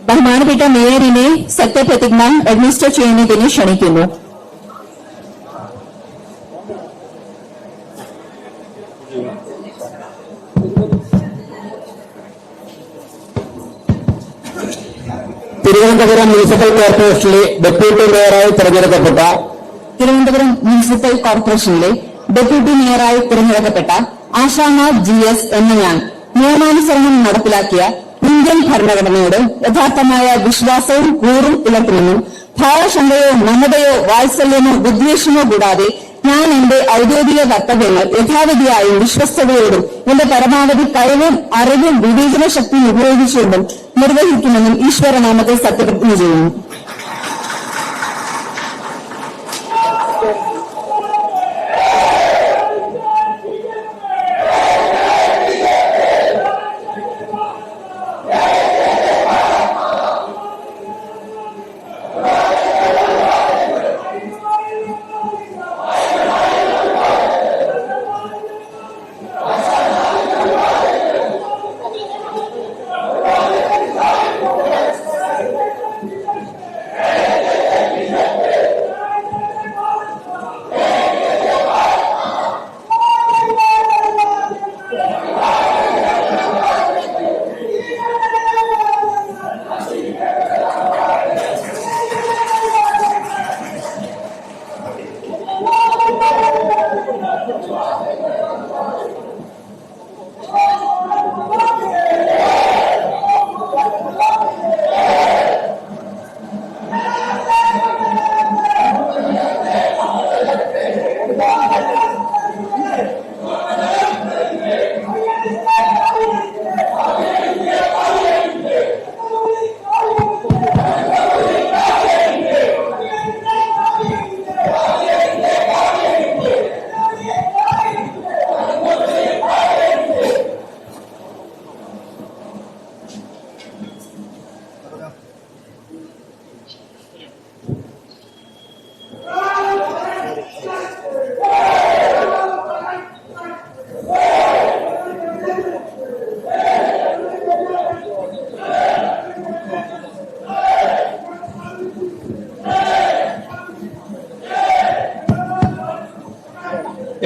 ബഹുമാനപ്പെട്ട മേയറിനെ സത്യപ്രതിജ്ഞ അഡ്മിനിസ്റ്റർ ചെയ്യുന്നതിന് ക്ഷണിക്കുന്നു. തിരുവനന്തപുരം മുനിസിപ്പൽ കോർപ്പറേഷനിലെ ഡെപ്യൂട്ടി മേയറായി തിരഞ്ഞെടുക്കപ്പെട്ട ആശാനാഥ് GS എന്ന ഞാൻ നിയമാനുസരണം നടപ്പിലാക്കിയ ഇന്ത്യൻ ഭരണഘടനയോട് യഥാർത്ഥമായ വിശ്വാസവും കൂറും പുലർത്തുമെന്നും ഭാവശങ്കയോ മമതയോ വാത്സല്യമോ വിദ്വേഷമോ കൂടാതെ ഞാൻ എന്റെ ഔദ്യോഗിക കർത്തവ്യങ്ങൾ യഥാവിധിയായും വിശ്വസ്തയോടും എന്റെ പരമാവധി കഴിവും അറിവും വിവേചന ശക്തിയും ഉപയോഗിച്ചുകൊണ്ടും നിർവഹിക്കുമെന്നും ഈശ്വരനാമത്തിൽ സത്യപ്രതിജ്ഞ ചെയ്യുന്നു.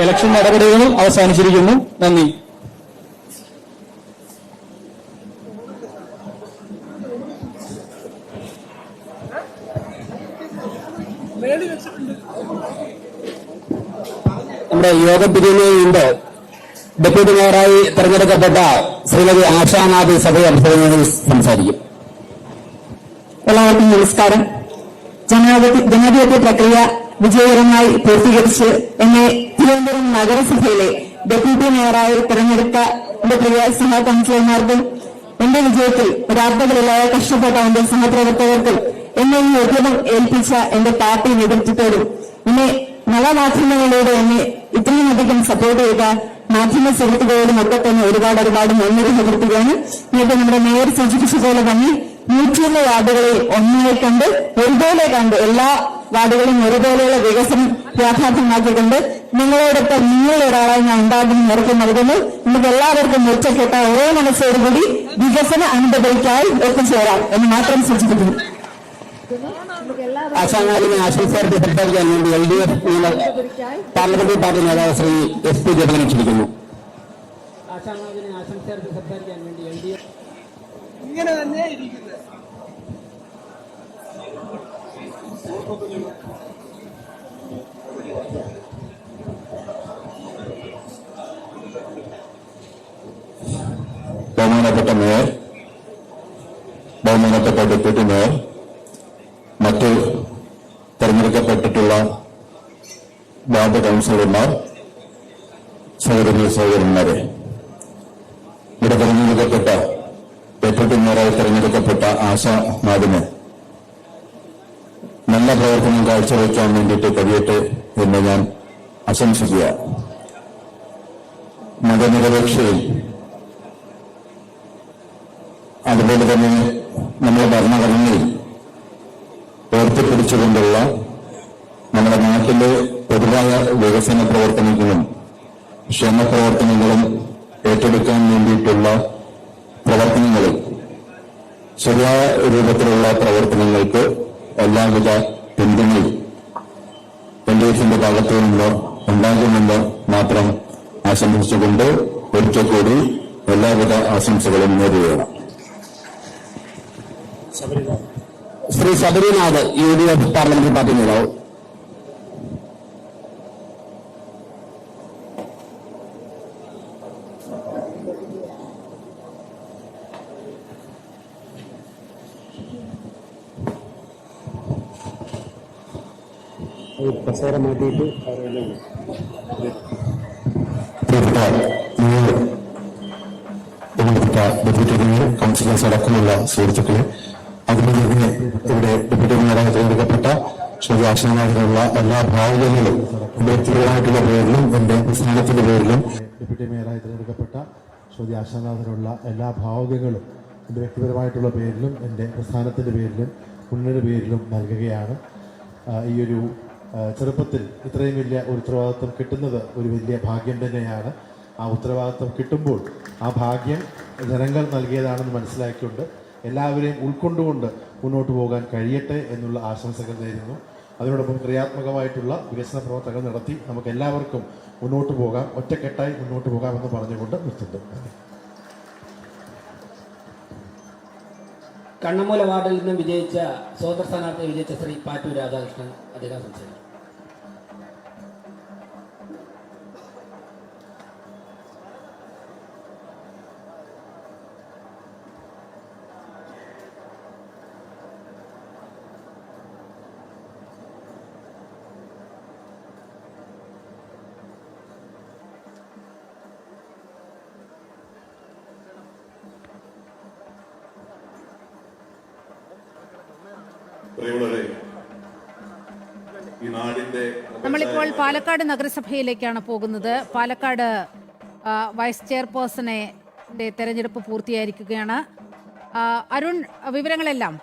ഇലക്ഷൻ നടപടികൾ അവസാനിച്ചിരിക്കുന്നു. നന്ദി. നമ്മുടെ യോഗം പിരിയുന്നതിന് ഡെപ്യൂട്ടി മേയറായി തെരഞ്ഞെടുക്കപ്പെട്ട ശ്രീമതി ആശാനാഥ് സഭയെ അഭിസംബോധന സംസാരിക്കും. എല്ലാവർക്കും നമസ്കാരം. ജനാധിപത്യ പ്രക്രിയ വിജയകരമായി പൂർത്തീകരിച്ച് എന്നെ തിരുവനന്തപുരം നഗരസഭയിലെ ഡെപ്യൂട്ടി മേയറായി തെരഞ്ഞെടുത്ത എന്റെ പ്രിയ സഹ കൌൺസിലർമാർക്കും എന്റെ വിജയത്തിൽ രാത്രികളില്ലാതെ കഷ്ടപ്പെട്ട എന്റെ സഹപ്രവർത്തകർക്കും എന്നെ ഈ ഉദ്യമം ഏൽപ്പിച്ച എന്റെ പാർട്ടി നേതൃത്വത്തോടും എന്നെ നവമാധ്യമങ്ങളിലൂടെ എന്നെ ഇത്രയും അധികം സപ്പോർട്ട് ചെയ്ത മാധ്യമ സുഹൃത്തുക്കളോടും ഒക്കെ തന്നെ ഒരുപാട് നന്ദി രേഖപ്പെടുത്തുകയാണ്. നേരത്തെ നമ്മുടെ മേയർ സൂചിപ്പിച്ച പോലെ തന്നെ 101 വാർഡുകളിൽ ഒന്നായി കണ്ട് ഒരുപോലെ കണ്ട് എല്ലാ വാർഡുകളും ഒരുപോലെയുള്ള വികസനം യാഥാർത്ഥ്യമാക്കിക്കൊണ്ട് നിങ്ങളോടൊപ്പം നിങ്ങളൊരാളായി ഞാൻ ഉണ്ടാകുമെന്ന് ഉറപ്പ് നൽകുന്നു. നമുക്ക് എല്ലാവർക്കും ഒറ്റക്കെട്ട ഒരേ മനസ്സോടുകൂടി വികസന അനുഭവയ്ക്കായി ഒത്തുചേരാം എന്ന് മാത്രം സൂചിപ്പിക്കുന്നു. ആശാനാഥിനെ ആശംസകർക്ക് സംസാരിക്കാൻ വേണ്ടി LDF പാർലമെന്ററി പാർട്ടി നേതാവ് ശ്രീ SP ജഗനെ ക്ഷണിക്കുന്നു. ആശാനാഥിനെ ആശംസകർക്ക് സംസാരിക്കാൻ വേണ്ടി LDF ഇങ്ങനെ തന്നെ ഇരിക്കുന്നത്. ബഹുമാനപ്പെട്ട മേയർ, ബഹുമാനപ്പെട്ട ഡെപ്യൂട്ടി മേയർ, മറ്റ് തെരഞ്ഞെടുക്കപ്പെട്ടിട്ടുള്ള വാർഡ് കൌൺസിലർമാർ, സഹോദരന്മാരെ, ഇവിടെ തെരഞ്ഞെടുക്കപ്പെട്ട ഡെപ്യൂട്ടി മേയറായി തെരഞ്ഞെടുക്കപ്പെട്ട ആശാനാഥിന് നല്ല പ്രവർത്തനം കാഴ്ചവെക്കാൻ വേണ്ടിയിട്ട് കഴിയട്ടെ എന്ന് ഞാൻ ആശംസിക്കുക. മതനിരപേക്ഷയും അതുപോലെ തന്നെ നമ്മുടെ ഭരണഘടനയിൽ ഉയർത്തിപ്പിടിച്ചുകൊണ്ടുള്ള നമ്മുടെ നാട്ടിലെ പൊതുവായ വികസന പ്രവർത്തനങ്ങളും ക്ഷേമ പ്രവർത്തനങ്ങളും ഏറ്റെടുക്കാൻ വേണ്ടിയിട്ടുള്ള പ്രവർത്തനങ്ങളിൽ ശരിയായ രൂപത്തിലുള്ള പ്രവർത്തനങ്ങൾക്ക് എല്ലാവിധ പിന്തുണയും LDFന്റെ ഭാഗത്തു നിന്ന് ഉണ്ടാകുമെന്ന് മാത്രം ആശംസിച്ചുകൊണ്ട് ഒരിക്കൽ കൂടി എല്ലാവിധ ആശംസകളും നേരുകയാണ്. Shri Sabarinath UDF parliamentary party നേതാവ്. കസേര മാറ്റിയിട്ട് ഡെപ്യൂട്ടി മേയർ, കൗൺസിലേഴ്സ് അടക്കമുള്ള സുഹൃത്തുക്കളെ, അതുപോലെ തന്നെ ഇവിടെ ഡെപ്യൂട്ടി മേയറായി തിരഞ്ഞെടുക്കപ്പെട്ട ശ്രീ ആശാനാഥിനുള്ള എല്ലാ ഭാവുകങ്ങളും വ്യക്തിപരമായിട്ടുള്ള പേരിലും എന്റെ പ്രസ്ഥാനത്തിന്റെ പേരിലും ഡെപ്യൂട്ടി മേയറായി തിരഞ്ഞെടുക്കപ്പെട്ട ശ്രീ ആശാനാഥിനുള്ള എല്ലാ ഭാവുകങ്ങളും എൻ്റെ വ്യക്തിപരമായിട്ടുള്ള പേരിലും എൻ്റെ പ്രസ്ഥാനത്തിൻ്റെ പേരിലും മുന്നണിയുടെ പേരിലും നൽകുകയാണ്. ഈ ഒരു ചെറുപ്പത്തിൽ ഇത്രയും വലിയ ഒരു ഉത്തരവാദിത്വം കിട്ടുന്നത് ഒരു വലിയ ഭാഗ്യം തന്നെയാണ്. ആ ഉത്തരവാദിത്വം കിട്ടുമ്പോൾ ആ ഭാഗ്യം ജനങ്ങൾ നൽകിയതാണെന്ന് മനസ്സിലാക്കിക്കൊണ്ട് എല്ലാവരെയും ഉൾക്കൊണ്ടുകൊണ്ട് മുന്നോട്ട് പോകാൻ കഴിയട്ടെ എന്നുള്ള ആശംസകൾ നേരുന്നു. അതിനോടൊപ്പം ക്രിയാത്മകമായിട്ടുള്ള വികസന പ്രവർത്തനങ്ങൾ നടത്തി നമുക്ക് എല്ലാവർക്കും മുന്നോട്ട് പോകാം, ഒറ്റക്കെട്ടായി മുന്നോട്ട് പോകാമെന്ന് പറഞ്ഞുകൊണ്ട് നിർത്തുന്നു. കണ്ണമൂല വാർഡിൽ നിന്നും വിജയിച്ച സ്വതന്ത്ര സ്ഥാനാർത്ഥി വിജയിച്ച ശ്രീ പാറ്റൂർ രാധാകൃഷ്ണൻ അദ്ദേഹം സംസാരിക്കും. നമ്മളിപ്പോൾ പാലക്കാട് നഗരസഭയിലേക്കാണ് പോകുന്നത്. പാലക്കാട് വൈസ് ചെയർപേഴ്സണെ തെരഞ്ഞെടുപ്പ് പൂർത്തിയായിരിക്കുകയാണ്. അരുൺ, വിവരങ്ങളെല്ലാം